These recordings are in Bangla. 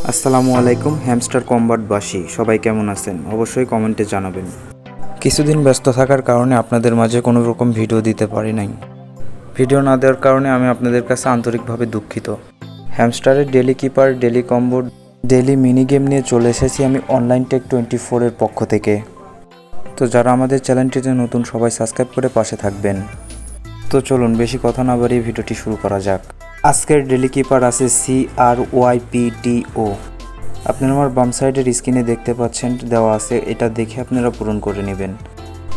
আসসালামু আলাইকুম হ্যামস্টার কম্বাটবাসী সবাই কেমন আছেন অবশ্যই কমেন্টে জানাবেন। কিছুদিন ব্যস্ত থাকার কারণে আপনাদের মাঝে কোনো রকম ভিডিও দিতে পারি নাই। ভিডিও না দেওয়ার কারণে আমি আপনাদের কাছে আন্তরিকভাবে দুঃখিত। হ্যামস্টারের daily keeper, daily combo, daily mini game নিয়ে চলে এসেছি আমি অনলাইন টেক 24-এর পক্ষ থেকে। তো যারা আমাদের চ্যানেলটিতে নতুন সবাই সাবস্ক্রাইব করে পাশে থাকবেন। তো চলুন বেশি কথা না বাড়িয়ে ভিডিওটি শুরু করা যাক। আজকের ডেলি কিপার আছে CRYPDO। আপনারা আমার বাম সাইডের স্ক্রিনে দেখতে পাচ্ছেন দেওয়া আছে, এটা দেখে আপনারা পূরণ করে নেবেন।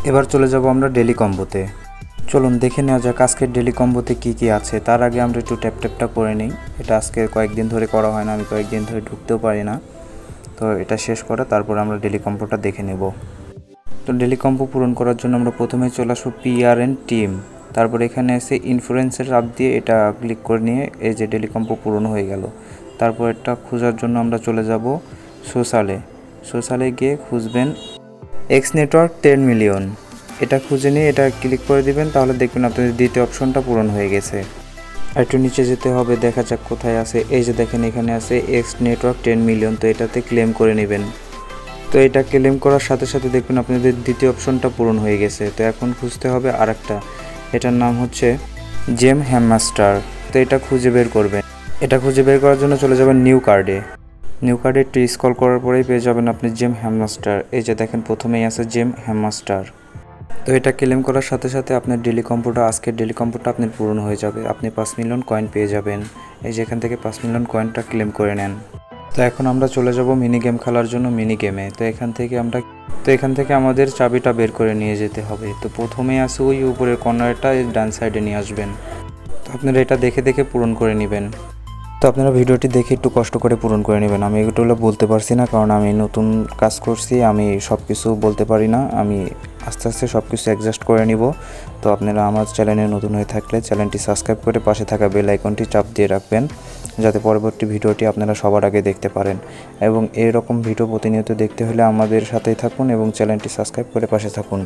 এবার চলে যাব আমরা ডেলি কম্বোতে। চলুন দেখে নেওয়া যাক আজকের ডেলি কম্বোতে কী কী আছে। তার আগে আমরা একটু ট্যাপটা করে নিই। এটা আজকে কয়েকদিন ধরে করা হয় না, আমি কয়েকদিন ধরে ঢুকতেও পারি না। তো এটা শেষ করে তারপর আমরা ডেলি কম্বোটা দেখে নেব। তো ডেলি কম্বো পূরণ করার জন্য আমরা প্রথমে চলে আসবো PRN টিম। তারপর এখানে এসে ইনফ্লুয়েন্সের অ্যাপ দিয়ে এটা ক্লিক করে নিয়ে এই যে ডেলি কম্বো পূরণ হয়ে গেল। তারপর এটা খোঁজার জন্য আমরা চলে যাব সোশ্যালে গিয়ে খুঁজবেন এক্স নেটওয়ার্ক 10 মিলিয়ন। এটা খুঁজে নিয়ে এটা ক্লিক করে দিবেন, তাহলে দেখবেন আপনাদের দ্বিতীয় অপশনটা পূরণ হয়ে গেছে। একটু নিচে যেতে হবে, দেখা যাক কোথায় আছে। এই যে দেখেন এখানে আছে এক্স নেটওয়ার্ক 10 মিলিয়ন, তো এটাতে ক্লেম করে নেবেন। তো এটা ক্লেম করার সাথে সাথে দেখবেন আপনাদের দ্বিতীয় অপশনটা পূরণ হয়ে গেছে। তো এখন খুঁজতে হবে আরেকটা, এটার নাম হচ্ছে জেম হ্যামস্টার। তো এটা খুঁজে বের করবেন। এটা খুঁজে বের করার জন্য চলে যাবেন নিউ কার্ডে একটু স্ক্রল করার পরেই পেয়ে যাবেন আপনি জেম হ্যামস্টার। এই যে দেখেন প্রথমেই আছে জেম হ্যামস্টার। তো এটা ক্লেম করার সাথে সাথে আপনার আজকের ডেলি কম্বোটা আপনার পূরণ হয়ে যাবে। আপনি 5 মিলিয়ন কয়েন পেয়ে যাবেন। এই যে এখান থেকে 5 মিলিয়ন কয়েনটা ক্লেম করে নেন। তো এখন আমরা চলে যাব মিনি গেম খেলার জন্য মিনি গেমে। তো এখান থেকে আমাদের চাবিটা বের করে নিয়ে যেতে হবে। তো প্রথমেই আছে ওই উপরের কর্নারটা ডান সাইডে নিয়ে আসবেন। তো আপনারা এটা দেখে দেখে পূরণ করে নেবেন। তো আপনারা ভিডিওটি দেখে একটু কষ্ট করে পূরণ করে নেবেন। আমি এগুলো বলতে পারছি না, কারণ আমি নতুন কাজ করছি, আমি সব কিছু বলতে পারি না। আমি আস্তে আস্তে সব কিছু অ্যাডজাস্ট করে নিব। তো আপনারা আমার চ্যানেলে নতুন হয়ে থাকলে চ্যানেলটি সাবস্ক্রাইব করে পাশে থাকা বেল আইকনটি চাপ দিয়ে রাখবেন, যাতে পরবর্তী ভিডিওটি আপনারা সবার আগে দেখতে পারেন। এবং এরকম ভিডিও প্রতিনিয়ত দেখতে হলে আমাদের সাথেই থাকুন এবং চ্যানেলটি সাবস্ক্রাইব করে পাশে থাকুন।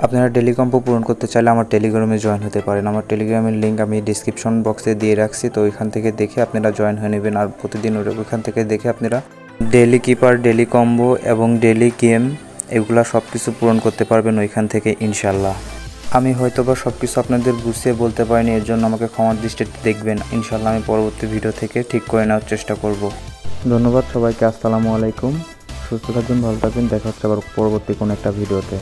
আপনারা ডেলি কম্বো পূরণ করতে চাইলে আমার টেলিগ্রামে জয়েন হতে পারেন। আমার টেলিগ্রামের লিঙ্ক আমি ডিসক্রিপশন বক্সে দিয়ে রাখছি। তো ওইখান থেকে দেখে আপনারা জয়েন হয়ে নেবেন। আর প্রতিদিন ওইখান থেকে দেখে আপনারা ডেলি কিপার, ডেলি কম্বো এবং ডেলি গেম এগুলা সব কিছু পূরণ করতে পারবেন ওইখান থেকে ইনশাল্লাহ। আমি হয়তোবা সব কিছু আপনাদের বুঝিয়ে বলতে পারিনি, এর জন্য আমাকে ক্ষমার দৃষ্টিতে দেখবেন। ইনশাল্লাহ আমি পরবর্তী ভিডিও থেকে ঠিক করে নেওয়ার চেষ্টা করব। ধন্যবাদ সবাইকে। আসসালামু আলাইকুম। সুস্থ থাকবেন, ভালো থাকবেন। দেখা হচ্ছে আবার পরবর্তী কোনো একটা ভিডিওতে।